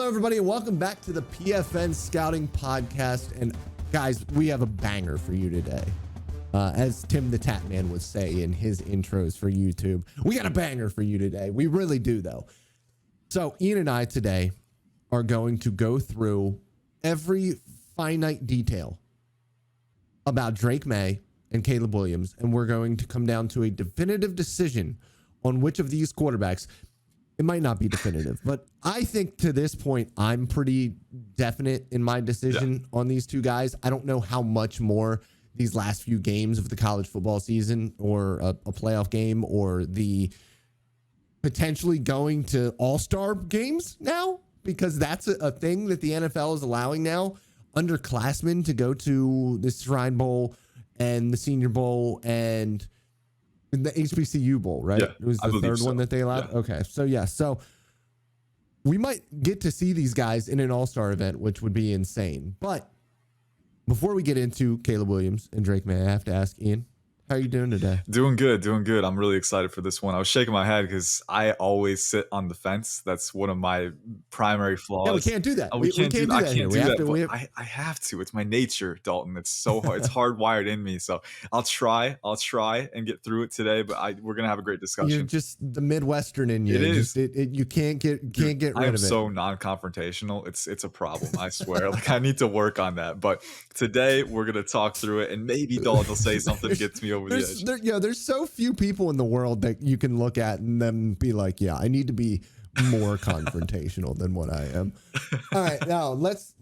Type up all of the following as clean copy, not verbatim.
Hello, everybody, and welcome back to the PFN Scouting Podcast. And guys, we have a banger for you today. As Tim the Tatman would say in his intros for YouTube, we got a banger for you today. We really do, though. So Ian and I today are going to go through every finite detail about Drake Maye and Caleb Williams, and we're going to come down to a definitive decision on which of these quarterbacks. It might not be definitive, but I think to this point, I'm pretty definite in my decision on these two guys. I don't know how much more these last few games of the college football season or a playoff game or the potentially going to all-star games now, because that's a thing that the NFL is allowing now, underclassmen to go to the Shrine Bowl and the Senior Bowl and the HBCU Bowl, right? Yeah, it was the third one that they allowed. Yeah. Okay. So we might get to see these guys in an all-star event, which would be insane. But before we get into Caleb Williams and Drake Maye, I have to ask Ian, how are you doing today? Doing good. I'm really excited for this one. I was shaking my head because I always sit on the fence. That's one of my primary flaws. Yeah, we can't do that. We can't do that. I can't do that. I have to. It's my nature, Dalton. It's so hard. It's hardwired in me. So I'll try and get through it today. But we're gonna have a great discussion. You're just the Midwestern in you. It is. You can't get rid of it. I am so non-confrontational. It's a problem. I swear. Like I need to work on that. But today we're gonna talk through it, and maybe Dalton will say something that gets me over the edge. There's so few people in the world that you can look at and then be like, yeah, I need to be more confrontational than what I am. All right, now let's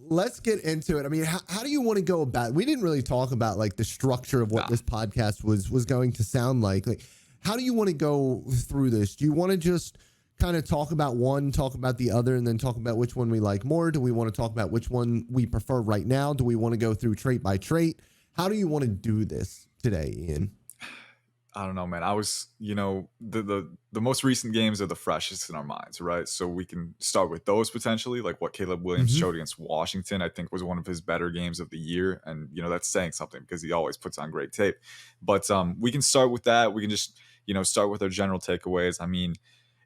get into it. I mean, how do you want to go about it? We didn't really talk about like the structure of what this podcast was going to sound like. Like, how do you want to go through this? Do you want to just kind of talk about one, talk about the other, and then talk about which one we like more? Do we want to talk about which one we prefer right now? Do we want to go through trait by trait? How do you want to do this today, Ian? I don't know, man. I was, the most recent games are the freshest in our minds, right? So we can start with those potentially, like what Caleb Williams showed against Washington, I think was one of his better games of the year. And, that's saying something because he always puts on great tape. But we can start with that. We can just, start with our general takeaways. I mean,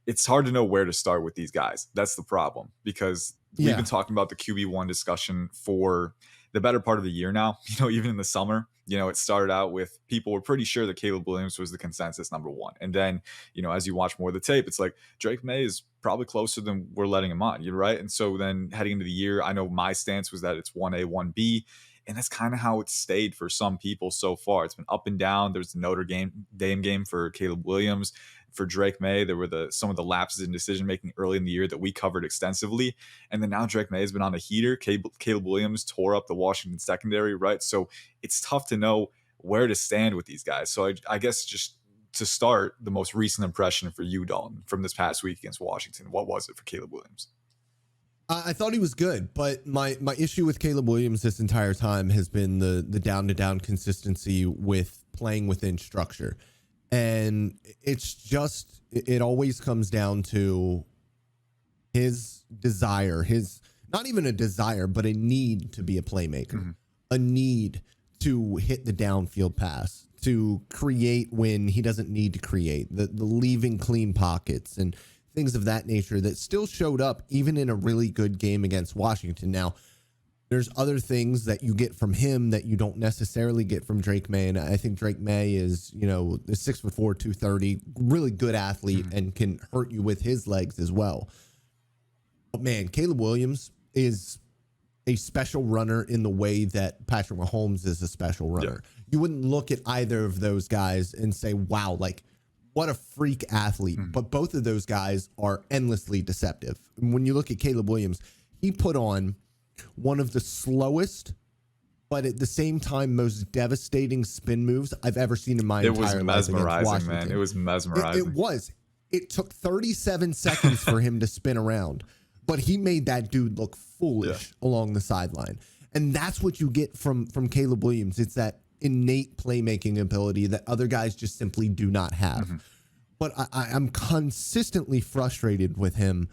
it's hard to know where to start with these guys. That's the problem because we've been talking about the QB1 discussion for the better part of the year now, even in the summer. It started out with people were pretty sure that Caleb Williams was the consensus number one. And then, as you watch more of the tape, it's like Drake Maye is probably closer than we're letting him on. You're right. And so then heading into the year, I know my stance was that it's 1A, 1B. And that's kind of how it's stayed for some people so far. It's been up and down. There's the Notre Dame game for Caleb Williams. For Drake Maye, there were some of the lapses in decision-making early in the year that we covered extensively. And then now Drake Maye has been on a heater. Caleb Williams tore up the Washington secondary, right? So it's tough to know where to stand with these guys. So I guess just to start, the most recent impression for you, Dalton, from this past week against Washington, what was it for Caleb Williams? I thought he was good, but my issue with Caleb Williams this entire time has been the down-to-down consistency with playing within structure. And it's just, it always comes down to his desire, not even a desire, but a need to be a playmaker, a need to hit the downfield pass, to create when he doesn't need to create, the leaving clean pockets and things of that nature that still showed up even in a really good game against Washington. Now, there's other things that you get from him that you don't necessarily get from Drake Maye. And I think Drake Maye is, the 6'4", 230, really good athlete and can hurt you with his legs as well. But man, Caleb Williams is a special runner in the way that Patrick Mahomes is a special runner. Yeah. You wouldn't look at either of those guys and say, wow, like what a freak athlete. But both of those guys are endlessly deceptive. And when you look at Caleb Williams, he put on one of the slowest, but at the same time, most devastating spin moves I've ever seen in my entire life. It was mesmerizing, man. It was mesmerizing. It was. It took 37 seconds for him to spin around, but he made that dude look foolish along the sideline. And that's what you get from Caleb Williams. It's that innate playmaking ability that other guys just simply do not have. But I'm consistently frustrated with him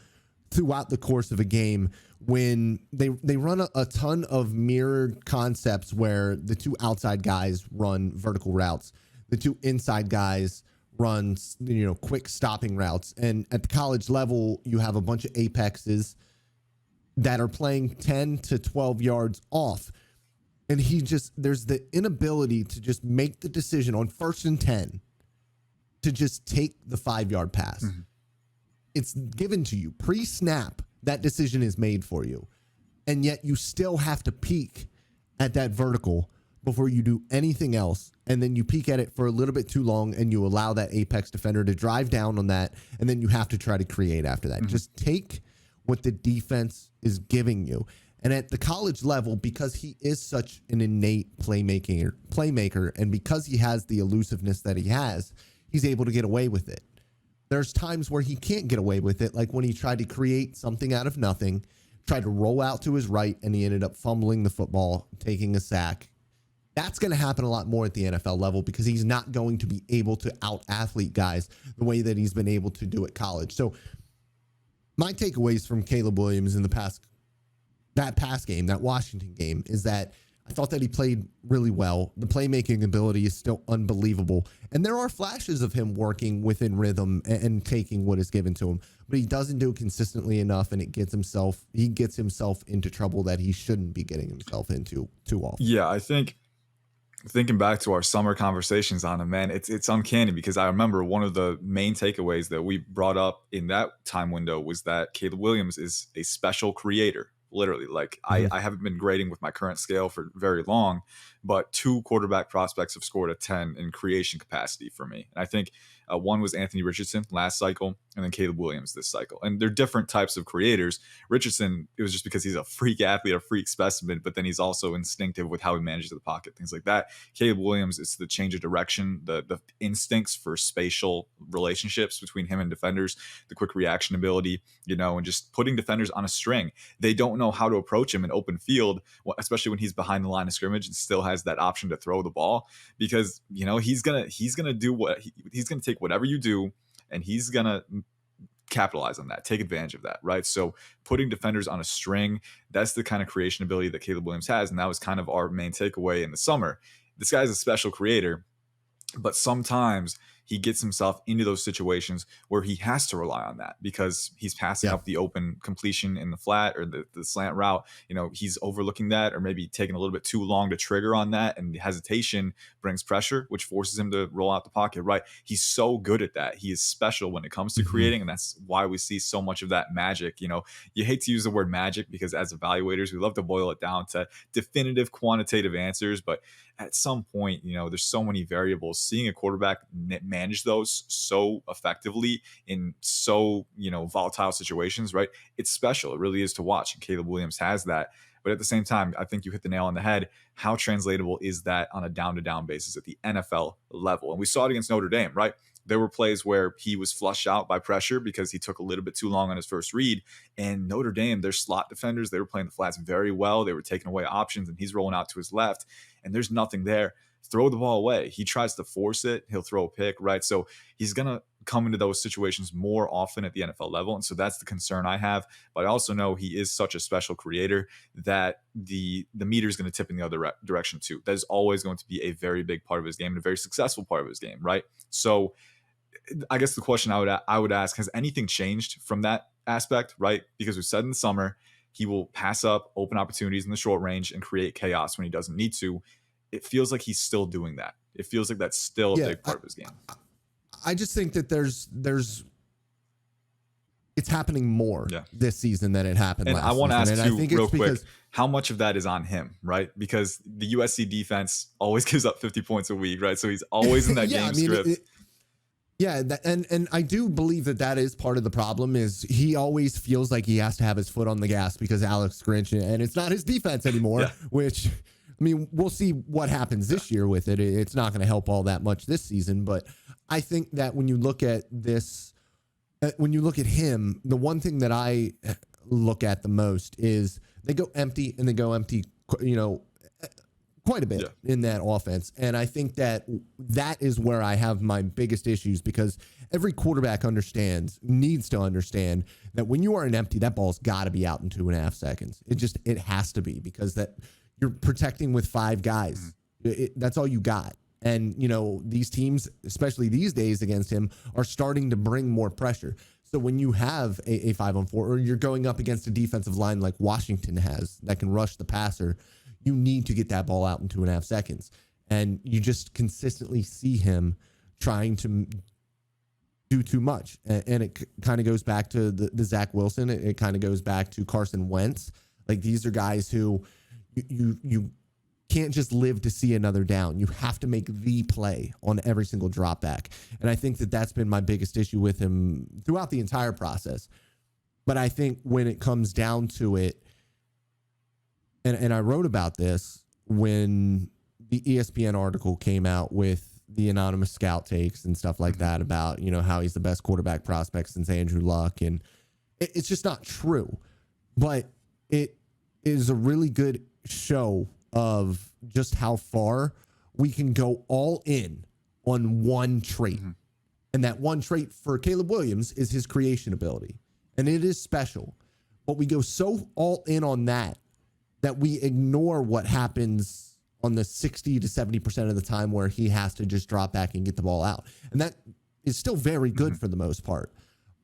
throughout the course of a game when they run a ton of mirrored concepts where the two outside guys run vertical routes, the two inside guys run quick stopping routes, and at the college level you have a bunch of apexes that are playing 10 to 12 yards off. And there's the inability to just make the decision on 1st and 10 to just take the 5-yard pass. Mm-hmm. It's given to you pre-snap. That decision is made for you. And yet you still have to peek at that vertical before you do anything else. And then you peek at it for a little bit too long and you allow that apex defender to drive down on that. And then you have to try to create after that. Mm-hmm. Just take what the defense is giving you. And at the college level, because he is such an innate playmaker, and because he has the elusiveness that he has, he's able to get away with it. There's times where he can't get away with it, like when he tried to create something out of nothing, tried to roll out to his right, and he ended up fumbling the football, taking a sack. That's going to happen a lot more at the NFL level because he's not going to be able to out-athlete guys the way that he's been able to do at college. So my takeaways from Caleb Williams in that pass game, that Washington game, is that I thought that he played really well. The playmaking ability is still unbelievable. And there are flashes of him working within rhythm and taking what is given to him, but he doesn't do it consistently enough, and he gets himself into trouble that he shouldn't be getting himself into too often. Yeah, I think thinking back to our summer conversations on him, man, it's uncanny because I remember one of the main takeaways that we brought up in that time window was that Caleb Williams is a special creator. Literally, like I haven't been grading with my current scale for very long, but 2 quarterback prospects have scored a 10 in creation capacity for me. And I think one was Anthony Richardson last cycle, and then Caleb Williams this cycle. And they're different types of creators. Richardson, it was just because he's a freak athlete, a freak specimen, but then he's also instinctive with how he manages the pocket, things like that. Caleb Williams, it's the change of direction, the instincts for spatial relationships between him and defenders, the quick reaction ability, and just putting defenders on a string. They don't know how to approach him in open field, especially when he's behind the line of scrimmage and still has that option to throw the ball, because he's gonna do what he's gonna take whatever you do, and he's gonna capitalize on that, take advantage of that, right? So putting defenders on a string, that's the kind of creation ability that Caleb Williams has, and that was kind of our main takeaway in the summer. This guy's a special creator, but sometimes he gets himself into those situations where he has to rely on that because he's passing up the open completion in the flat or the slant route. He's overlooking that, or maybe taking a little bit too long to trigger on that, and the hesitation brings pressure, which forces him to roll out the pocket, right? He's so good at that. He is special when it comes to creating, and that's why we see so much of that magic. You hate to use the word magic because as evaluators, we love to boil it down to definitive quantitative answers, but at some point, there's so many variables. Seeing a quarterback manage those so effectively in so, volatile situations, right? It's special. It really is to watch. And Caleb Williams has that. But at the same time, I think you hit the nail on the head. How translatable is that on a down-to-down basis at the NFL level? And we saw it against Notre Dame, right? There were plays where he was flushed out by pressure because he took a little bit too long on his first read. And Notre Dame, their slot defenders, they were playing the flats very well. They were taking away options, and he's rolling out to his left, and there's nothing there. Throw the ball away. He tries to force it. He'll throw a pick, right? So he's going to come into those situations more often at the NFL level. And so that's the concern I have. But I also know he is such a special creator that the meter is going to tip in the other direction too. That is always going to be a very big part of his game and a very successful part of his game, right? So I guess the question I would ask, has anything changed from that aspect, right? Because we said in the summer, he will pass up open opportunities in the short range and create chaos when he doesn't need to. It feels like he's still doing that. It feels like that's still a big part of his game. I just think that it's happening more this season than it happened last season. And I want to ask you real quick, how much of that is on him, right? Because the USC defense always gives up 50 points a week, right? So he's always in that game script. And I do believe that is part of the problem. Is he always feels like he has to have his foot on the gas because Alex Grinch, and it's not his defense anymore, which, we'll see what happens this year with it. It's not going to help all that much this season, but I think that when you look at this, when you look at him, the one thing that I look at the most is they go empty, and they go empty, quite a bit in that offense. And I think that is where I have my biggest issues, because every quarterback needs to understand that when you are an empty, that ball's got to be out in 2.5 seconds. It has to be, because that you're protecting with 5 guys. That's all you got. And, these teams, especially these days against him, are starting to bring more pressure. So when you have a 5-on-4, or you're going up against a defensive line like Washington has that can rush the passer, you need to get that ball out in 2.5 seconds. And you just consistently see him trying to do too much. And it kind of goes back to the Zach Wilson. It kind of goes back to Carson Wentz. Like, these are guys who you can't just live to see another down. You have to make the play on every single drop back. And I think that that's been my biggest issue with him throughout the entire process. But I think when it comes down to it, and I wrote about this when the ESPN article came out with the anonymous scout takes and stuff like that about, how he's the best quarterback prospect since Andrew Luck. And it's just not true. But it is a really good show of just how far we can go all in on one trait. Mm-hmm. And that one trait for Caleb Williams is his creation ability. And it is special. But we go so all in on that we ignore what happens on the 60 to 70% of the time where he has to just drop back and get the ball out. And that is still very good for the most part.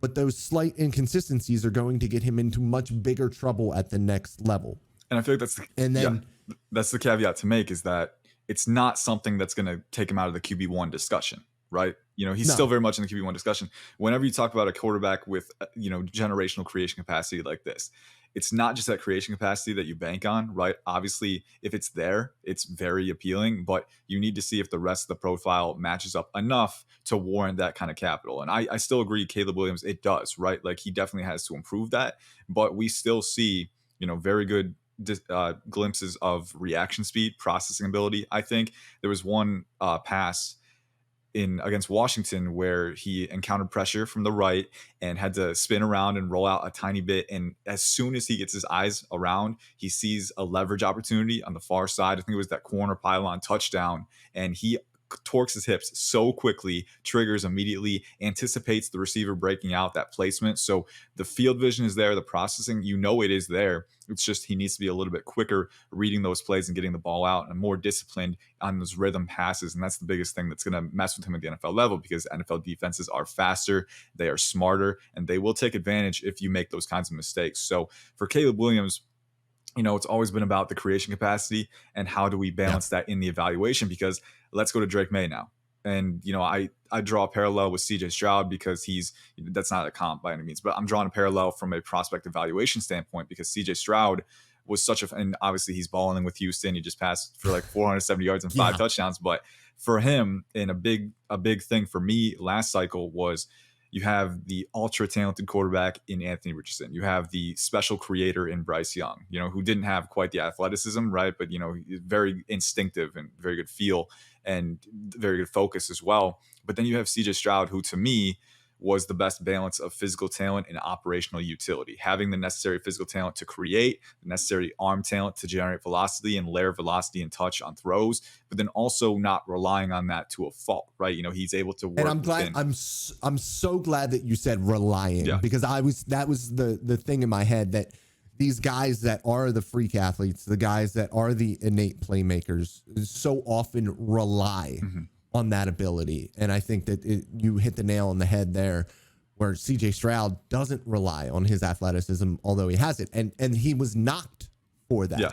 But those slight inconsistencies are going to get him into much bigger trouble at the next level. And I feel like that's the caveat to make, is that it's not something that's going to take him out of the QB1 discussion, right? He's still very much in the QB1 discussion. Whenever you talk about a quarterback with, generational creation capacity like this, it's not just that creation capacity that you bank on, right? Obviously, if it's there, it's very appealing, but you need to see if the rest of the profile matches up enough to warrant that kind of capital. And I still agree, Caleb Williams, it does, right? Like, he definitely has to improve that, but we still see, very good glimpses of reaction speed, processing ability. I think there was one pass against Washington where he encountered pressure from the right and had to spin around and roll out a tiny bit. And as soon as he gets his eyes around, he sees a leverage opportunity on the far side. I think it was that corner pylon touchdown. And he torques his hips so quickly, triggers immediately, anticipates the receiver breaking out, that placement. So the field vision is there, the processing, it is there. It's just he needs to be a little bit quicker reading those plays and getting the ball out, and more disciplined on those rhythm passes. And that's the biggest thing that's going to mess with him at the NFL level, because NFL defenses are faster, they are smarter, and they will take advantage if you make those kinds of mistakes. So for Caleb Williams, it's always been about the creation capacity and how do we balance that in the evaluation, because let's go to Drake Maye now. And, I draw a parallel with CJ Stroud because that's not a comp by any means, but I'm drawing a parallel from a prospect evaluation standpoint, because CJ Stroud was and obviously he's balling with Houston. He just passed for like 470 yards and 5 touchdowns. But for him, and a big thing for me last cycle was, you have the ultra talented quarterback in Anthony Richardson. You have the special creator in Bryce Young, who didn't have quite the athleticism, right? But, very instinctive and very good feel and very good focus as well. But then you have CJ Stroud, who to me was the best balance of physical talent and operational utility, having the necessary physical talent to create, the necessary arm talent to generate velocity and layer velocity and touch on throws, but then also not relying on that to a fault, right? He's able to work. And I'm glad, I'm so glad that you said relying, because that was the thing in my head, that these guys that are the freak athletes, the guys that are the innate playmakers, so often rely on that ability. And I think that you hit the nail on the head there, where CJ Stroud doesn't rely on his athleticism, although he has it. And he was knocked for that. Yeah.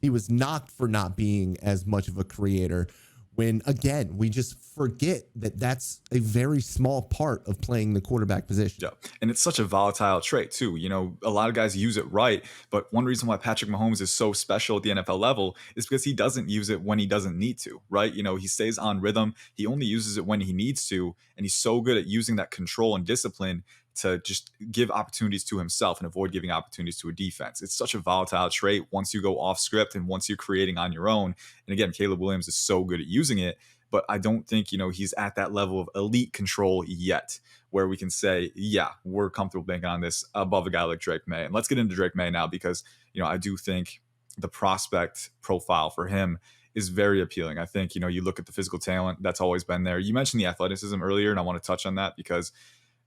He was knocked for not being as much of a creator, when, again, we just forget that that's a very small part of playing the quarterback position. Yeah. And it's such a volatile trait too. A lot of guys use it right, but one reason why Patrick Mahomes is so special at the NFL level is because he doesn't use it when he doesn't need to, right? He stays on rhythm. He only uses it when he needs to. And he's so good at using that control and discipline to just give opportunities to himself and avoid giving opportunities to a defense. It's such a volatile trait once you go off script and once you're creating on your own. And again, Caleb Williams is so good at using it, but I don't think, he's at that level of elite control yet, where we can say, yeah, we're comfortable banking on this above a guy like Drake Maye. And let's get into Drake Maye now, because, I do think the prospect profile for him is very appealing. I think, you look at the physical talent that's always been there. You mentioned the athleticism earlier, and I want to touch on that because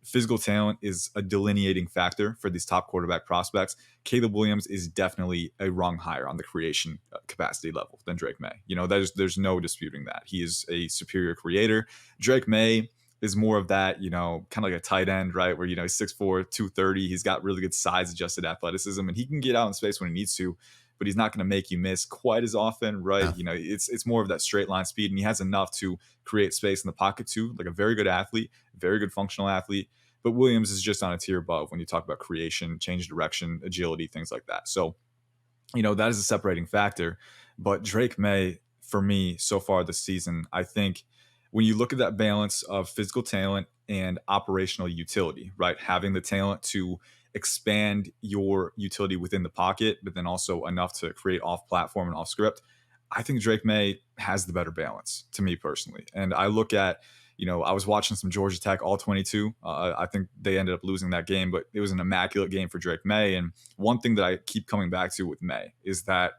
physical talent is a delineating factor for these top quarterback prospects. Caleb Williams is definitely a rung higher on the creation capacity level than Drake Maye. There's no disputing that. He is a superior creator. Drake Maye is more of that, kind of like a tight end, right? Where, he's 6'4", 230. He's got really good size adjusted athleticism, and he can get out in space when he needs to, but he's not going to make you miss quite as often, right? Yeah. It's more of that straight line speed, and he has enough to create space in the pocket too. Like a very good athlete, very good functional athlete. But Williams is just on a tier above when you talk about creation, change of direction, agility, things like that. So, that is a separating factor. But Drake May, for me, so far this season, I think when you look at that balance of physical talent and operational utility, right? Having the talent to expand your utility within the pocket, but then also enough to create off platform and off script. I think Drake May has the better balance to me personally. And I look at, I was watching some Georgia Tech all 22. I think they ended up losing that game, but it was an immaculate game for Drake May. And one thing that I keep coming back to with May is that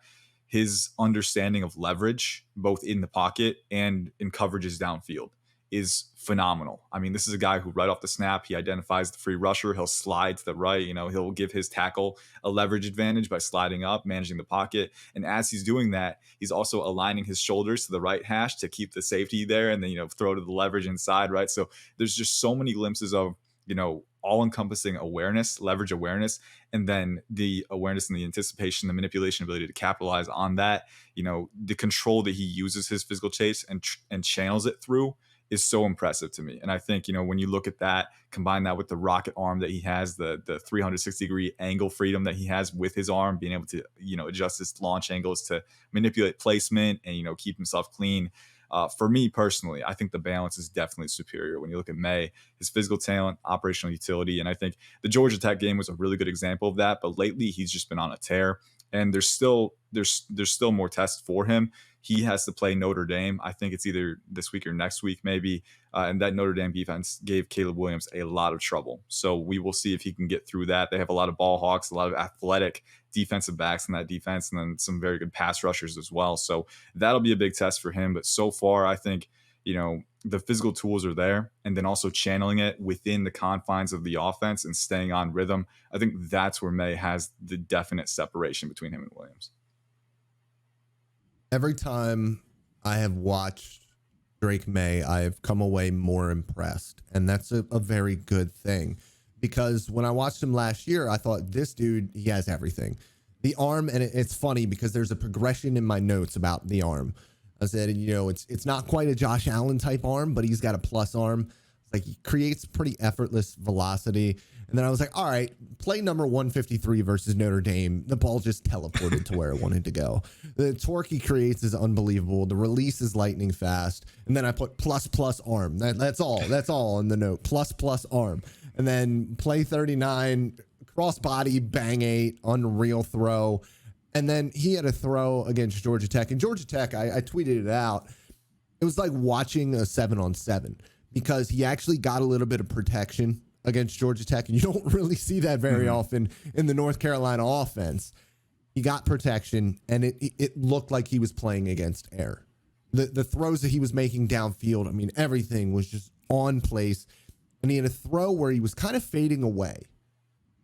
his understanding of leverage, both in the pocket and in coverages downfield, is phenomenal. I mean, this is a guy who right off the snap, he identifies the free rusher. He'll slide to the right. He'll give his tackle a leverage advantage by sliding up, managing the pocket. And as he's doing that, he's also aligning his shoulders to the right hash to keep the safety there and then, throw to the leverage inside, right? So there's just so many glimpses of, all-encompassing awareness, leverage awareness, and then the awareness and the anticipation, the manipulation ability to capitalize on that, the control that he uses his physical chase and channels it through is so impressive to me. And I think, when you look at that, combine that with the rocket arm that he has, the 360-degree angle freedom that he has with his arm, being able to, adjust his launch angles to manipulate placement and, keep himself clean. For me personally, I think the balance is definitely superior when you look at May, his physical talent, operational utility. And I think the Georgia Tech game was a really good example of that. But lately, he's just been on a tear. And there's still more tests for him. He has to play Notre Dame. I think it's either this week or next week, maybe. And that Notre Dame defense gave Caleb Williams a lot of trouble. So we will see if he can get through that. They have a lot of ball hawks, a lot of athletic defensive backs in that defense, and then some very good pass rushers as well. So that'll be a big test for him. But so far, I think, the physical tools are there, and then also channeling it within the confines of the offense and staying on rhythm. I think that's where May has the definite separation between him and Williams. Every time I have watched Drake May, I've come away more impressed. And that's a very good thing, because when I watched him last year, I thought, this dude, he has everything. The arm, and it's funny because there's a progression in my notes about the arm. I said, it's not quite a Josh Allen type arm, but he's got a plus arm. It's like he creates pretty effortless velocity. And then I was like, all right, play number 153 versus Notre Dame. The ball just teleported to where it wanted to go. The torque he creates is unbelievable. The release is lightning fast. And then I put plus arm. That's all. That's all in the note. Plus arm. And then play 39, cross body, bang 8, unreal throw. And then he had a throw against Georgia Tech. And Georgia Tech, I tweeted it out. It was like watching a 7-on-7 because he actually got a little bit of protection against Georgia Tech. And you don't really see that very often in the North Carolina offense. He got protection, and it looked like he was playing against air. The throws that he was making downfield, I mean, everything was just on place. And he had a throw where he was kind of fading away.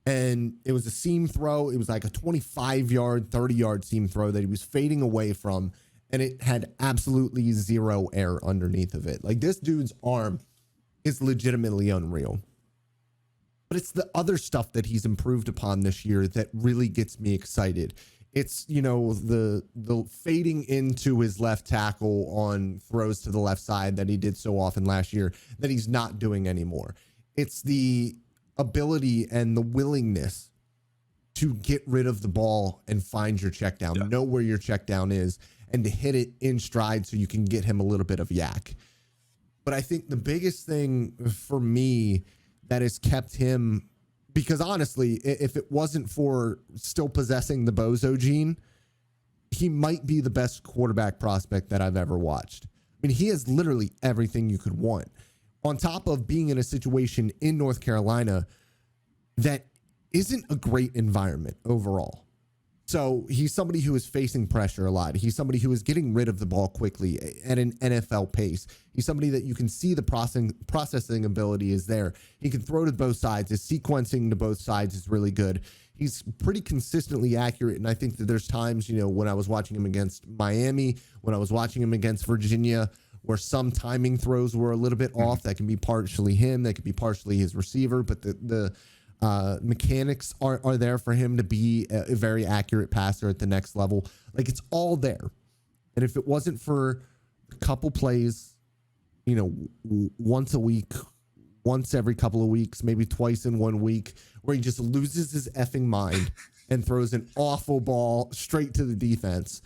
And it was a seam throw. It was like a 25-yard, 30-yard seam throw that he was fading away from. And it had absolutely zero air underneath of it. Like, this dude's arm is legitimately unreal. But it's the other stuff that he's improved upon this year that really gets me excited. It's, the fading into his left tackle on throws to the left side that he did so often last year that he's not doing anymore. It's the ability and the willingness to get rid of the ball and find your check down, know where your check down is, and to hit it in stride so you can get him a little bit of yak. But I think the biggest thing for me that has kept him, because honestly, if it wasn't for still possessing the bozo gene, he might be the best quarterback prospect that I've ever watched. I mean, he has literally everything you could want. On top of being in a situation in North Carolina that isn't a great environment overall. So he's somebody who is facing pressure a lot. He's somebody who is getting rid of the ball quickly at an NFL pace. He's somebody that you can see the processing ability is there. He can throw to both sides. His sequencing to both sides is really good. He's pretty consistently accurate. And I think that there's times, when I was watching him against Miami, when I was watching him against Virginia, where some timing throws were a little bit off. That can be partially him, that could be partially his receiver, but the mechanics are there for him to be a very accurate passer at the next level. Like, it's all there. And if it wasn't for a couple plays, once a week, once every couple of weeks, maybe twice in 1 week, where he just loses his effing mind and throws an awful ball straight to the defense.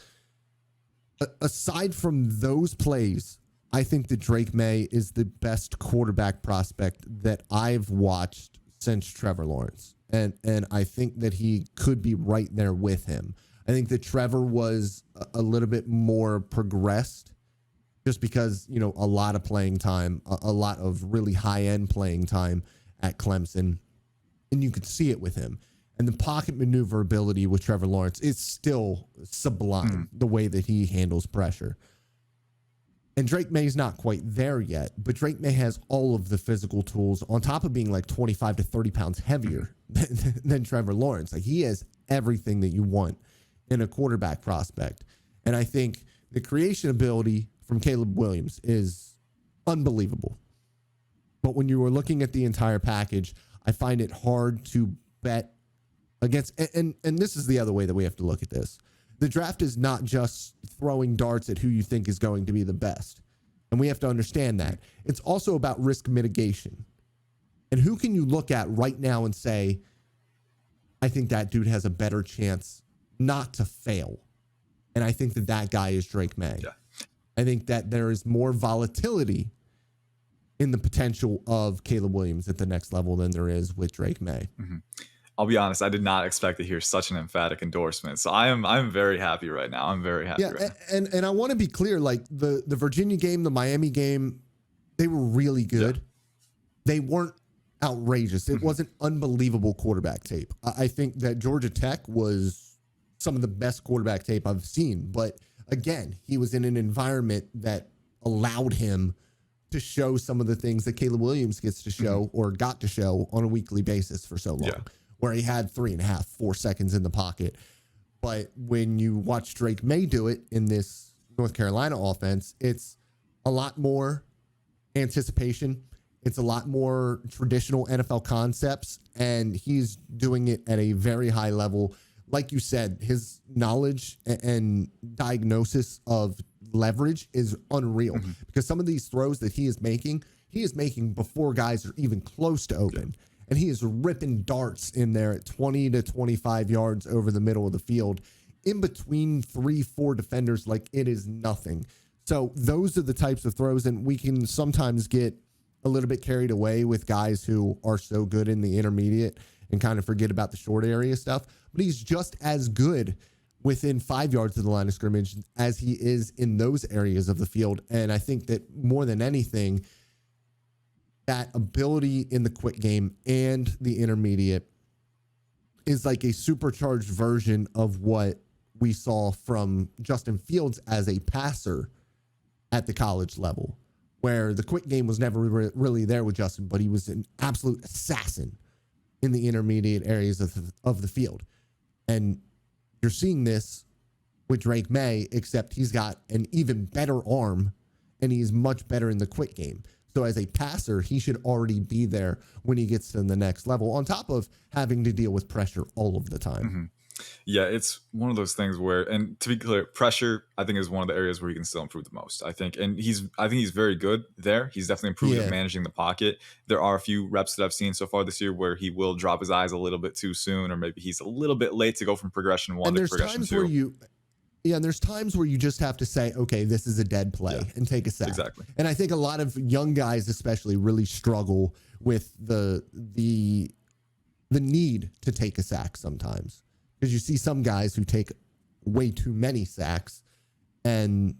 Aside from those plays, I think that Drake Maye is the best quarterback prospect that I've watched since Trevor Lawrence. And I think that he could be right there with him. I think that Trevor was a little bit more progressed just because, a lot of playing time, a lot of really high-end playing time at Clemson. And you could see it with him. And the pocket maneuverability with Trevor Lawrence is still sublime, the way that he handles pressure. And Drake May's not quite there yet, but Drake Maye has all of the physical tools on top of being like 25 to 30 pounds heavier than Trevor Lawrence. Like, he has everything that you want in a quarterback prospect. And I think the creation ability from Caleb Williams is unbelievable. But when you were looking at the entire package, I find it hard to bet against. And this is the other way that we have to look at this. The draft is not just throwing darts at who you think is going to be the best. And we have to understand that. It's also about risk mitigation. And who can you look at right now and say, I think that dude has a better chance not to fail. And I think that guy is Drake Maye. Yeah. I think that there is more volatility in the potential of Caleb Williams at the next level than there is with Drake Maye. Mm-hmm. I'll be honest, I did not expect to hear such an emphatic endorsement. So I'm very happy right now. I'm very happy right now. And I want to be clear, like the Virginia game, the Miami game, they were really good. Yeah. They weren't outrageous. It wasn't unbelievable quarterback tape. I think that Georgia Tech was some of the best quarterback tape I've seen. But again, he was in an environment that allowed him to show some of the things that Caleb Williams gets to show or got to show on a weekly basis for so long. Yeah. Where he had 3.5, 4 seconds in the pocket. But when you watch Drake Maye do it in this North Carolina offense, it's a lot more anticipation. It's a lot more traditional NFL concepts, and he's doing it at a very high level. Like you said, his knowledge and diagnosis of leverage is unreal because some of these throws that he is making before guys are even close to open. Yeah. And he is ripping darts in there at 20 to 25 yards over the middle of the field in between 3-4 defenders like it is nothing. So those are the types of throws, and we can sometimes get a little bit carried away with guys who are so good in the intermediate and kind of forget about the short area stuff. But he's just as good within 5 yards of the line of scrimmage as he is in those areas of the field. And I think that more than anything, that ability in the quick game and the intermediate is like a supercharged version of what we saw from Justin Fields as a passer at the college level, where the quick game was never really there with Justin, but he was an absolute assassin in the intermediate areas of the field. And you're seeing this with Drake Maye, except he's got an even better arm and he's much better in the quick game. So as a passer, he should already be there when he gets to the next level, on top of having to deal with pressure all of the time. Yeah, it's one of those things where, and to be clear, pressure, I think, is one of the areas where he can still improve the most. I think he's very good there. He's definitely improved at managing the pocket. There are a few reps that I've seen so far this year where he will drop his eyes a little bit too soon, or maybe he's a little bit late to go from progression 1 to progression 2. And there's times where you just have to say, okay, this is a dead play and take a sack. Exactly. And I think a lot of young guys especially really struggle with the need to take a sack sometimes. Because you see some guys who take way too many sacks. And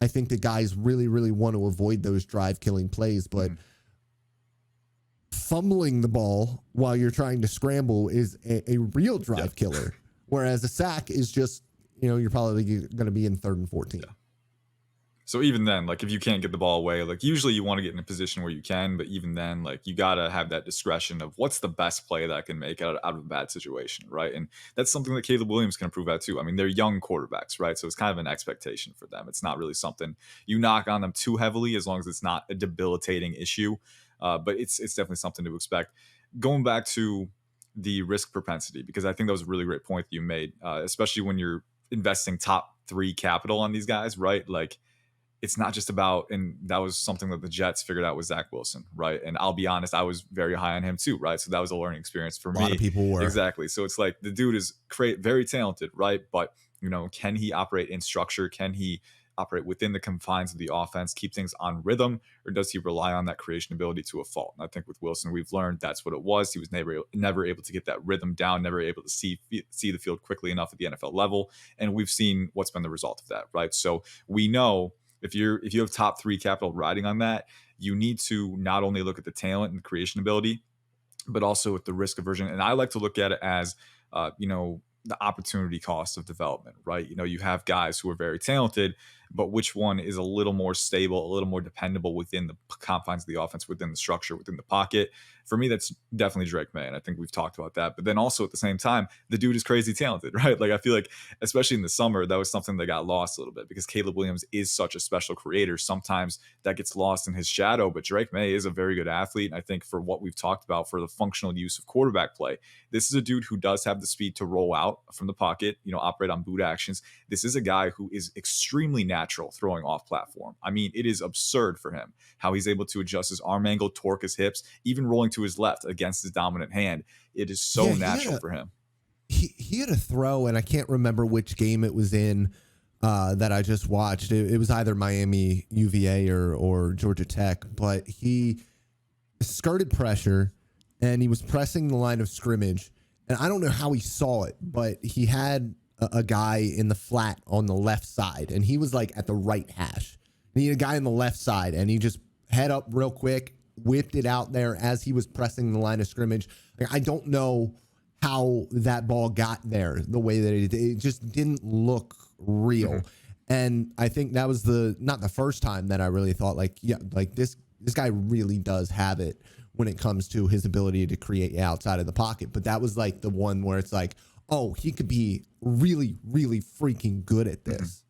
I think the guys really, really want to avoid those drive-killing plays. But fumbling the ball while you're trying to scramble is a real drive killer. Whereas a sack is just, you're probably going to be in 3rd and 14. Yeah. So even then, like if you can't get the ball away, like usually you want to get in a position where you can, but even then, like you gotta have that discretion of what's the best play that I can make out of a bad situation, right? And that's something that Caleb Williams can improve at too. I mean, they're young quarterbacks, right? So it's kind of an expectation for them. It's not really something you knock on them too heavily as long as it's not a debilitating issue. But it's definitely something to expect. Going back to the risk propensity, because I think that was a really great point that you made, especially when you're investing top three capital on these guys, right? Like it's not just about, and that was something that the Jets figured out with Zach Wilson, right? And I'll be honest, I was very high on him too, right? So that was a learning experience for A me. lot of people were. Exactly. So it's like the dude is very talented, right? But can he operate in structure? Can he operate within the confines of the offense, keep things on rhythm, or does he rely on that creation ability to a fault? And I think with Wilson, we've learned that's what it was. He was never able to get that rhythm down, never able to see the field quickly enough at the NFL level, and we've seen what's been the result of that, right? So we know if you have top three capital riding on that, you need to not only look at the talent and the creation ability, but also at the risk aversion. And I like to look at it as, the opportunity cost of development, right? You have guys who are very talented, but which one is a little more stable, a little more dependable within the confines of the offense, within the structure, within the pocket? For me, that's definitely Drake May. And I think we've talked about that. But then also at the same time, the dude is crazy talented, right? Like I feel like, especially in the summer, that was something that got lost a little bit because Caleb Williams is such a special creator. Sometimes that gets lost in his shadow, but Drake May is a very good athlete. And I think for what we've talked about for the functional use of quarterback play, this is a dude who does have the speed to roll out from the pocket, operate on boot actions. This is a guy who is extremely natural throwing off platform. I mean, it is absurd for him how he's able to adjust his arm angle, torque his hips, even rolling to his left against his dominant hand. It is so natural for him. He had a throw, and I can't remember which game it was in that I just watched. It was either Miami, UVA, or Georgia Tech, but he skirted pressure, and he was pressing the line of scrimmage. And I don't know how he saw it, but he had a guy in the flat on the left side, and he was like at the right hash. And he had a guy on the left side, and he just head up real quick, whipped it out there as he was pressing the line of scrimmage. Like, I don't know how that ball got there the way that it just didn't look real. Mm-hmm. And I think that was not the first time that I really thought this guy really does have it when it comes to his ability to create outside of the pocket. But that was like the one where it's like, oh, he could be really, really freaking good at this. Mm-hmm.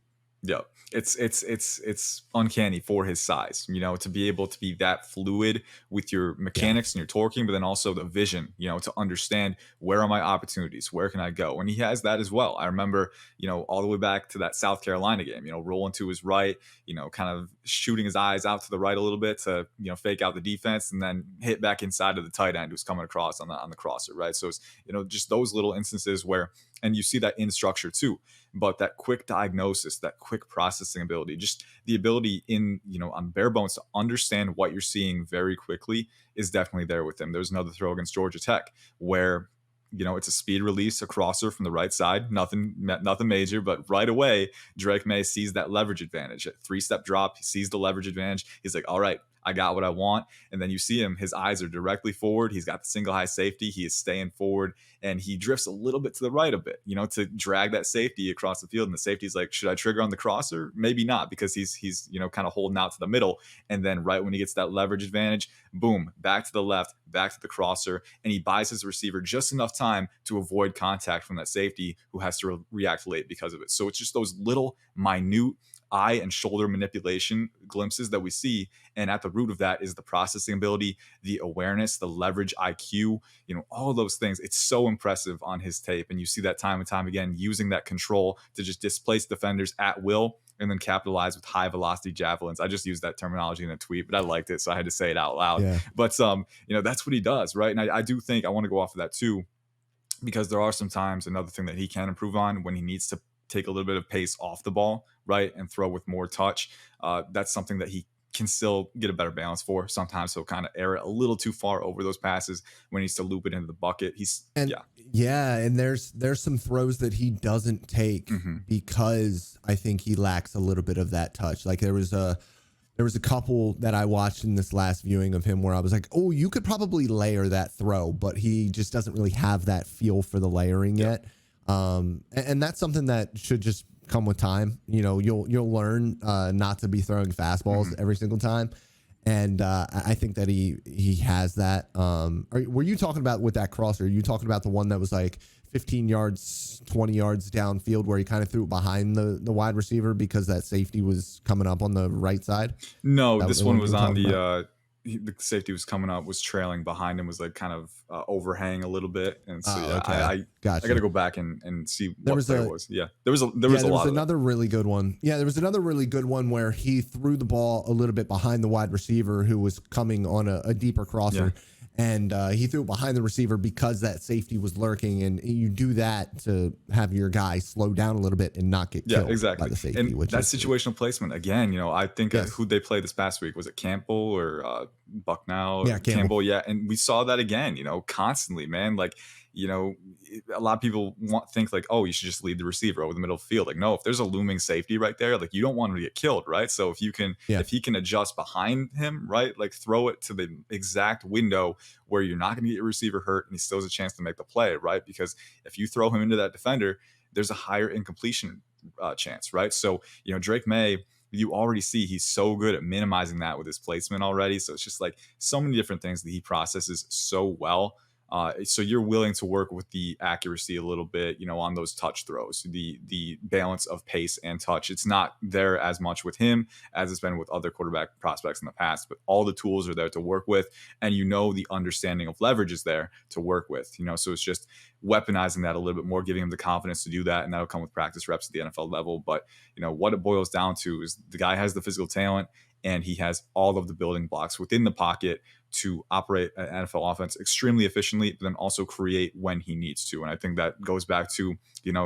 Yeah, it's uncanny for his size, to be able to be that fluid with your mechanics and your torquing, but then also the vision, to understand where are my opportunities, where can I go? And he has that as well. I remember, all the way back to that South Carolina game, rolling to his right, kind of shooting his eyes out to the right a little bit to, fake out the defense and then hit back inside of the tight end who's coming across on the crosser, right? So it's, just those little instances where, and you see that in structure too, but that quick diagnosis, that quick processing ability, just the ability on bare bones to understand what you're seeing very quickly is definitely there with him. There's another throw against Georgia Tech where, it's a speed release, a crosser from the right side, nothing major, but right away, Drake May sees that leverage advantage. At 3-step drop, he sees the leverage advantage. He's like, all right, I got what I want. And then you see him, his eyes are directly forward. He's got the single high safety. He is staying forward and he drifts a little bit to the right a bit, to drag that safety across the field. And the safety's like, should I trigger on the crosser? Maybe not, because he's kind of holding out to the middle. And then right when he gets that leverage advantage, boom, back to the left, back to the crosser. And he buys his receiver just enough time to avoid contact from that safety who has to react late because of it. So it's just those little minute eye and shoulder manipulation glimpses that we see. And at the root of that is the processing ability, the awareness, the leverage IQ, all of those things. It's so impressive on his tape. And you see that time and time again, using that control to just displace defenders at will and then capitalize with high velocity javelins. I just used that terminology in a tweet, but I liked it, so I had to say it out loud. Yeah. But that's what he does, right? And I do think I want to go off of that too, because there are some times, another thing that he can improve on when he needs to take a little bit of pace off the ball, right, and throw with more touch. That's something that he can still get a better balance for. Sometimes he'll kind of air it a little too far over those passes when he needs to loop it into the bucket. And there's some throws that he doesn't take because I think he lacks a little bit of that touch. Like there was a couple that I watched in this last viewing of him where I was like, oh, you could probably layer that throw, but he just doesn't really have that feel for the layering yet. And that's something that should just come with time. You know, you'll learn not to be throwing fastballs every single time. And I think that he has that. Were you talking about with that crosser? Are you talking about the one that was like 15 yards, 20 yards downfield where he kind of threw it behind the wide receiver because that safety was coming up on the right side? No, That this the one one you was were on talking about? the safety was coming up, was trailing behind him, was like kind of overhang a little bit, and so Oh, yeah, okay. I got to Gotcha. go back and see There what was play it a was. Yeah, there was Yeah, a there was lot of them. another really good one. Yeah, there was another really good one where he threw the ball a little bit behind the wide receiver who was coming on a deeper Yeah, crosser. And he threw it behind the receiver because that safety was lurking. And you do that to have your guy slow down a little bit and not get yeah, killed by exactly. the safety, And which that is huge. situational placement again. I think Yes. who they played this past week, was it Campbell or Bucknow Yeah, Campbell. Campbell? Yeah, and we saw that again. Constantly, man. Like a lot of people think like, oh, you should just lead the receiver over the middle of the field. Like, no, if there's a looming safety right there, like you don't want him to get killed, right? So Yeah. if he can adjust behind him, right, like throw it to the exact window where you're not going to get your receiver hurt and he still has a chance to make the play, right? Because if you throw him into that defender, there's a higher incompletion chance, right? So Drake May. You already see he's so good at minimizing that with his placement already. So it's just like so many different things that he processes so well. So you're willing to work with the accuracy a little bit, on those touch throws, the balance of pace and touch. It's not there as much with him as it's been with other quarterback prospects in the past, but all the tools are there to work with, and the understanding of leverage is there to work with. So it's just weaponizing that a little bit more, giving him the confidence to do that, and that'll come with practice reps at the NFL level. But what it boils down to is the guy has the physical talent, and he has all of the building blocks within the pocket to operate an NFL offense extremely efficiently, but then also create when he needs to. And I think that goes back to,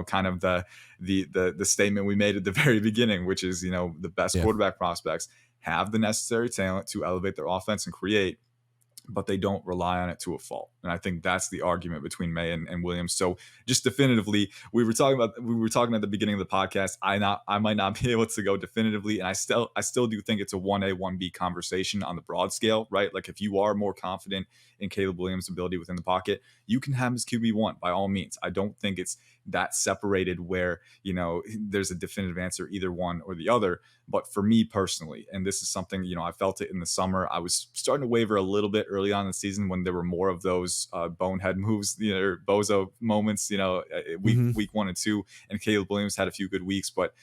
kind of the statement we made at the very beginning, which is, the best Yeah. quarterback prospects have the necessary talent to elevate their offense and create, but they don't rely on it to a fault. And I think that's the argument between May and Williams. So just definitively, we were talking at the beginning of the podcast. I might not be able to go definitively, and I still do think it's a 1A 1B conversation on the broad scale, right? Like if you are more confident in Caleb Williams' ability within the pocket, you can have him as QB1 by all means. I don't think it's that separated where there's a definitive answer either one or the other. But for me personally, and this is something I felt it in the summer, I was starting to waver a little bit early on in the season when there were more of those bonehead moves, or bozo moments, week 1 and 2, and Caleb Williams had a few good weeks, but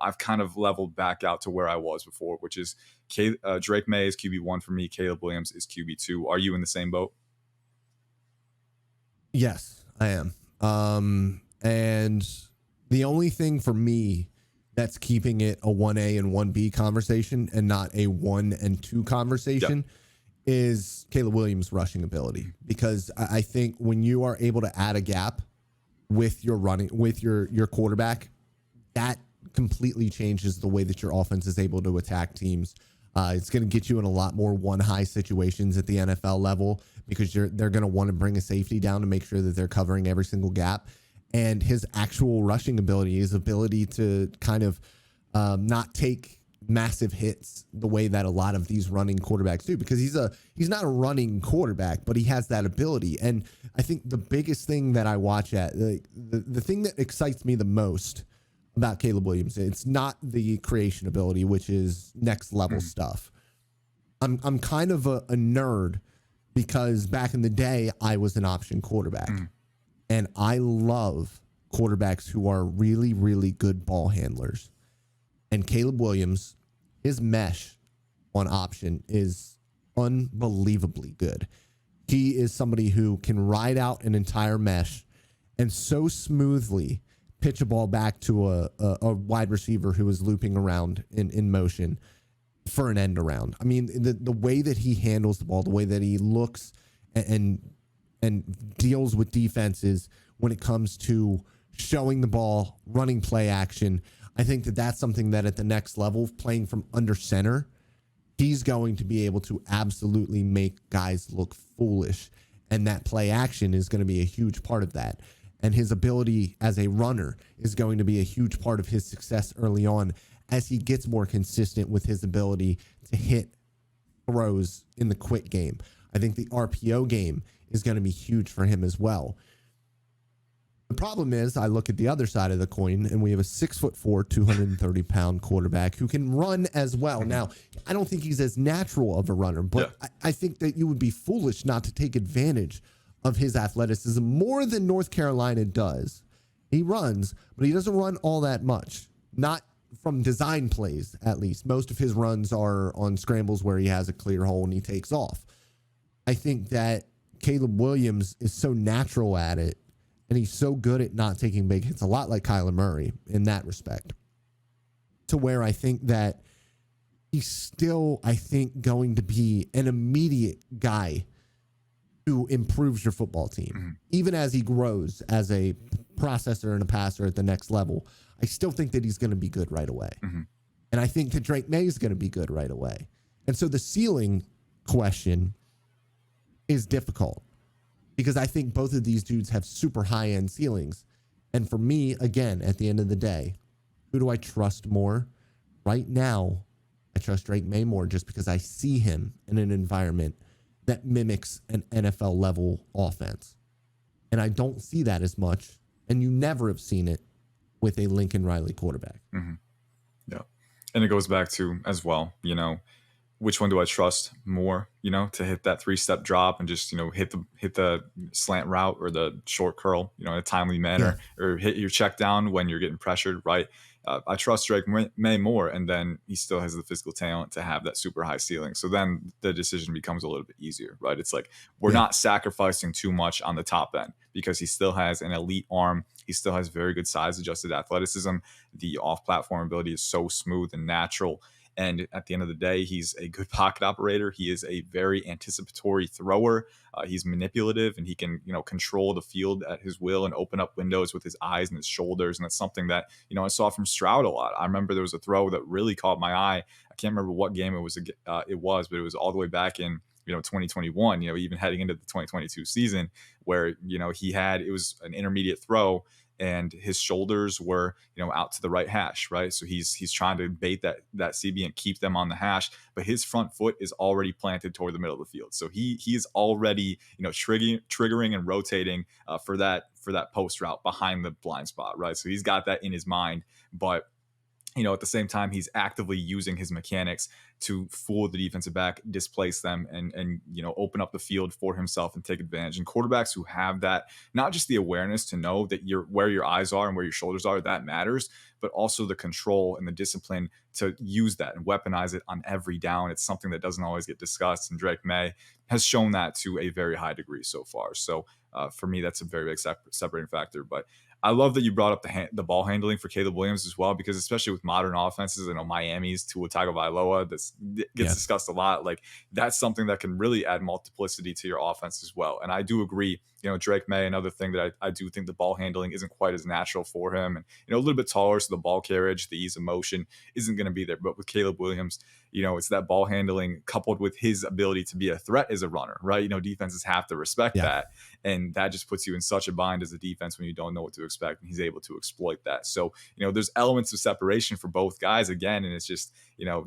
I've kind of leveled back out to where I was before, which is Drake May is QB1 for me, Caleb Williams is QB2. Are you in the same boat? Yes, I am. And the only thing for me that's keeping it a 1A and 1B conversation and not a 1 and 2 conversation is Caleb Williams' rushing ability. Because I think when you are able to add a gap with your quarterback, that completely changes the way that your offense is able to attack teams. It's going to get you in a lot more one high situations at the NFL level because they're going to want to bring a safety down to make sure that they're covering every single gap. And his actual rushing ability, his ability to kind of not take massive hits the way that a lot of these running quarterbacks do, because he's not a running quarterback, but he has that ability. And I think the biggest thing that I watch at the thing that excites me the most about Caleb Williams, it's not the creation ability, which is next level stuff. I'm kind of a nerd because back in the day I was an option quarterback. And I love quarterbacks who are really, really good ball handlers. And Caleb Williams, his mesh on option is unbelievably good. He is somebody who can ride out an entire mesh and so smoothly pitch a ball back to a wide receiver who is looping around in motion for an end around. I mean, the way that he handles the ball, the way that he looks and deals with defenses when it comes to showing the ball, running play action. I think that that's something that at the next level, playing from under center, he's going to be able to absolutely make guys look foolish. And that play action is going to be a huge part of that. And his ability as a runner is going to be a huge part of his success early on as he gets more consistent with his ability to hit throws in the quick game. I think the RPO game is going to be huge for him as well. The problem is I look at the other side of the coin and we have a 6'4", 230-pound quarterback who can run as well. Now, I don't think he's as natural of a runner, but I think that you would be foolish not to take advantage of his athleticism more than North Carolina does. He runs, but he doesn't run all that much. Not from design plays, at least. Most of his runs are on scrambles where he has a clear hole and he takes off. I think that Caleb Williams is so natural at it, and he's so good at not taking big hits, a lot like Kyler Murray in that respect, to where I think that he's still, going to be an immediate guy who improves your football team. Even as he grows as a processor and a passer at the next level, I still think that he's going to be good right away. And I think that Drake Maye is going to be good right away. And so the ceiling question is difficult, because I think both of these dudes have super high-end ceilings. And for me, again, at the end of the day, who do I trust more? Right now, I trust Drake Maye more just because I see him in an environment that mimics an NFL-level offense. And I don't see that as much, and you never have seen it with a Lincoln Riley quarterback. Yeah. And it goes back to, as well, which one do I trust more, to hit that 3-step drop and just, hit the slant route or the short curl, in a timely manner, or hit your check down when you're getting pressured, right? I trust Drake Maye more, and then he still has the physical talent to have that super high ceiling. So then the decision becomes a little bit easier, right? It's like we're not sacrificing too much on the top end because he still has an elite arm. He still has very good size-adjusted athleticism. The off-platform ability is so smooth and natural. And at the end of the day, he's a good pocket operator. He is a very anticipatory thrower. He's manipulative, and he can, control the field at his will and open up windows with his eyes and his shoulders. And that's something that, I saw from Stroud a lot. I remember there was a throw that really caught my eye. I can't remember what game it was, but it was all the way back in, 2021, even heading into the 2022 season, where, it was an intermediate throw, and his shoulders were, out to the right hash, right? So he's trying to bait that CB and keep them on the hash, but his front foot is already planted toward the middle of the field. So he is already, triggering and rotating for that post route behind the blind spot, right? So he's got that in his mind, but at the same time, he's actively using his mechanics to fool the defensive back, displace them, and open up the field for himself and take advantage. And quarterbacks who have that, not just the awareness to know that where your eyes are and where your shoulders are, that matters, but also the control and the discipline to use that and weaponize it on every down. It's something that doesn't always get discussed, and Drake Maye has shown that to a very high degree so far. So for me, that's a very big separating factor. But I love that you brought up the ball handling for Caleb Williams as well, because especially with modern offenses, Miami's Tua Tagovailoa gets discussed a lot. Like, that's something that can really add multiplicity to your offense as well. And I do agree, Drake Maye, another thing that I do think the ball handling isn't quite as natural for him, and a little bit taller, so the ball carriage, the ease of motion isn't going to be there. But with Caleb Williams, it's that ball handling coupled with his ability to be a threat as a runner, right? Defenses have to respect that, and that just puts you in such a bind as a defense when you don't know what to expect, and he's able to exploit that. So there's elements of separation for both guys again, and it's just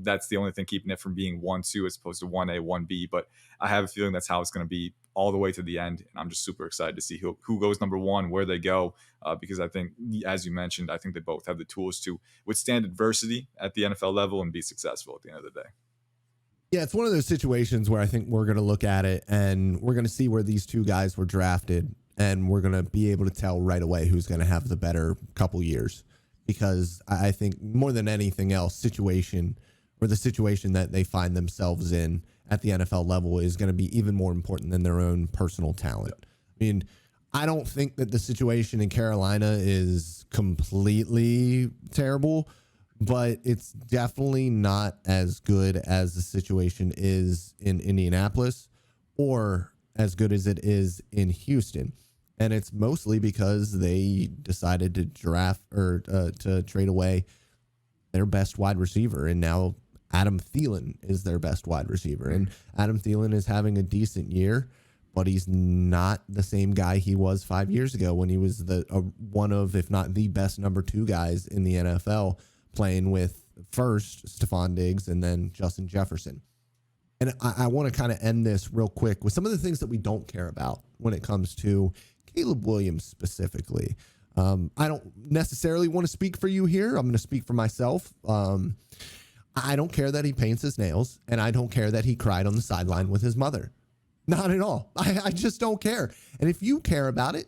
that's the only thing keeping it from being 1-2 as opposed to 1A 1B. But I have a feeling that's how it's going to be all the way to the end, and I'm just super excited to see who goes number one, where they go, because I think, as you mentioned, I think they both have the tools to withstand adversity at the NFL level and be successful at the end of the day. Yeah, it's one of those situations where I think we're going to look at it and we're going to see where these two guys were drafted, and we're going to be able to tell right away who's going to have the better couple years, because I think more than anything else, the situation that they find themselves in at the NFL level is going to be even more important than their own personal talent. I mean, I don't think that the situation in Carolina is completely terrible, but it's definitely not as good as the situation is in Indianapolis or as good as it is in Houston. And it's mostly because they decided to draft or to trade away their best wide receiver, and now Adam Thielen is their best wide receiver. And Adam Thielen is having a decent year, but he's not the same guy he was 5 years ago when he was one of, if not the best number 2 guys in the NFL, playing with first Stephon Diggs and then Justin Jefferson. And I want to kind of end this real quick with some of the things that we don't care about when it comes to Caleb Williams specifically. I don't necessarily want to speak for you here. I'm going to speak for myself. I don't care that he paints his nails, and I don't care that he cried on the sideline with his mother. Not at all. I just don't care. And if you care about it,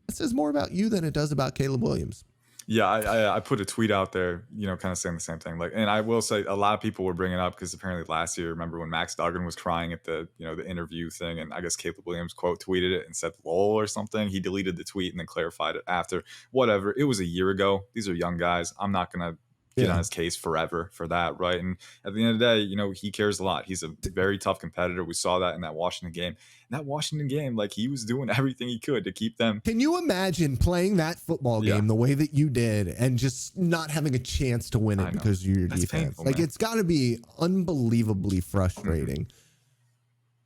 it says more about you than it does about Caleb Williams. Yeah, I put a tweet out there, kind of saying the same thing. Like, and I will say a lot of people were bringing up because apparently last year, remember when Max Duggan was crying at the interview thing, and I guess Caleb Williams quote tweeted it and said "lol" or something. He deleted the tweet and then clarified it after. Whatever. It was a year ago. These are young guys. I'm not gonna get on his case forever for that, right? And at the end of the day, he cares a lot. He's a very tough competitor. We saw that in that Washington game. Like he was doing everything he could to keep them. Can you imagine playing that football game the way that you did and just not having a chance to win it because of your defense? Painful, like man. It's got to be unbelievably frustrating.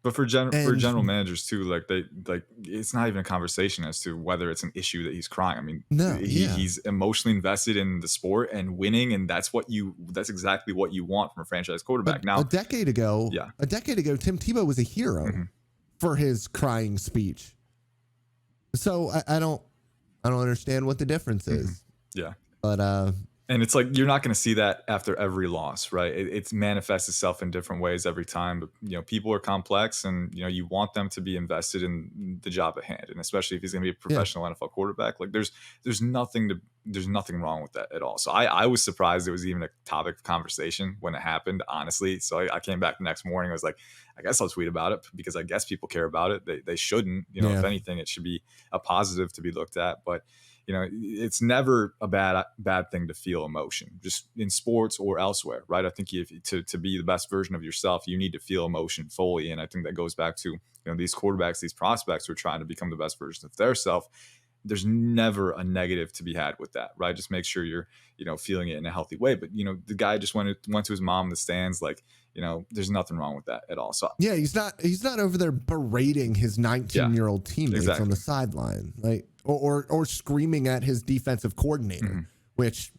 But for general managers too, like it's not even a conversation as to whether it's an issue that he's crying. I mean, he's emotionally invested in the sport and winning, and that's exactly what you want from a franchise quarterback. Now, a decade ago, Tim Tebow was a hero for his crying speech. So I don't understand what the difference is. Yeah, but and it's like you're not going to see that after every loss, right? It manifests itself in different ways every time. But people are complex, and you want them to be invested in the job at hand, and especially if he's going to be a professional NFL quarterback. Like there's nothing wrong with that at all. So I was surprised it was even a topic of conversation when it happened, honestly. So I came back the next morning. I was like, I guess I'll tweet about it because I guess people care about it. They shouldn't. If anything, it should be a positive to be looked at, but. It's never a bad thing to feel emotion, just in sports or elsewhere, right? I think to be the best version of yourself, you need to feel emotion fully. And I think that goes back to, these quarterbacks, these prospects who are trying to become the best version of their self. There's never a negative to be had with that, right? Just make sure you're, feeling it in a healthy way. But, the guy just went to his mom in the stands, like, there's nothing wrong with that at all. So yeah, he's not over there berating his 19-year-old teammates on the sideline, like, or screaming at his defensive coordinator, which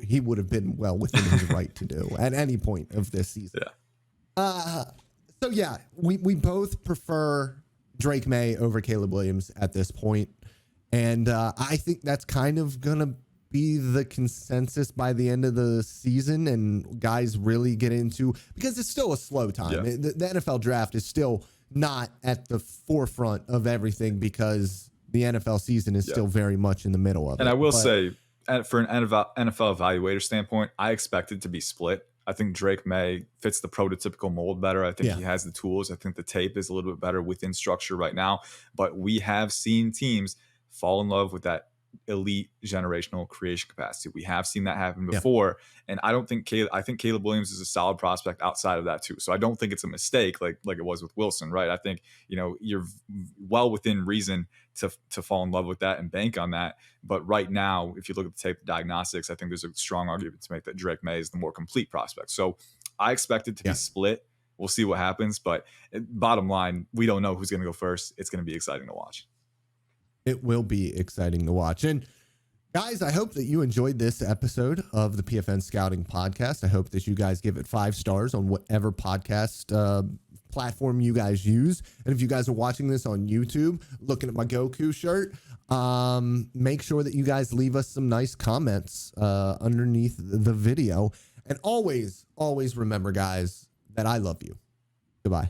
he would have been well within his right to do at any point of this season. So yeah, we both prefer Drake Maye over Caleb Williams at this point, and I think that's kind of gonna be the consensus by the end of the season, and guys really get into, because it's still a slow time. The NFL draft is still not at the forefront of everything because the NFL season is still very much in the middle of it. And I will say, for an NFL evaluator standpoint, I expect it to be split. I think Drake Maye fits the prototypical mold better. I think he has the tools. I think the tape is a little bit better within structure right now. But we have seen teams fall in love with that elite generational creation capacity. We have seen that happen before. And I think Caleb Williams is a solid prospect outside of that too. So I don't think it's a mistake like it was with Wilson, right? I think, you're well within reason to fall in love with that and bank on that. But right now, if you look at the tape, the diagnostics, I think there's a strong argument to make that Drake Maye is the more complete prospect. So I expect it to be split. We'll see what happens. But bottom line, we don't know who's going to go first. It's going to be exciting to watch. It will be exciting to watch. And guys, I hope that you enjoyed this episode of the PFN Scouting Podcast. I hope that you guys give it 5 stars on whatever podcast platform you guys use. And if you guys are watching this on YouTube, looking at my Goku shirt, make sure that you guys leave us some nice comments underneath the video. And always, always remember, guys, that I love you. Goodbye.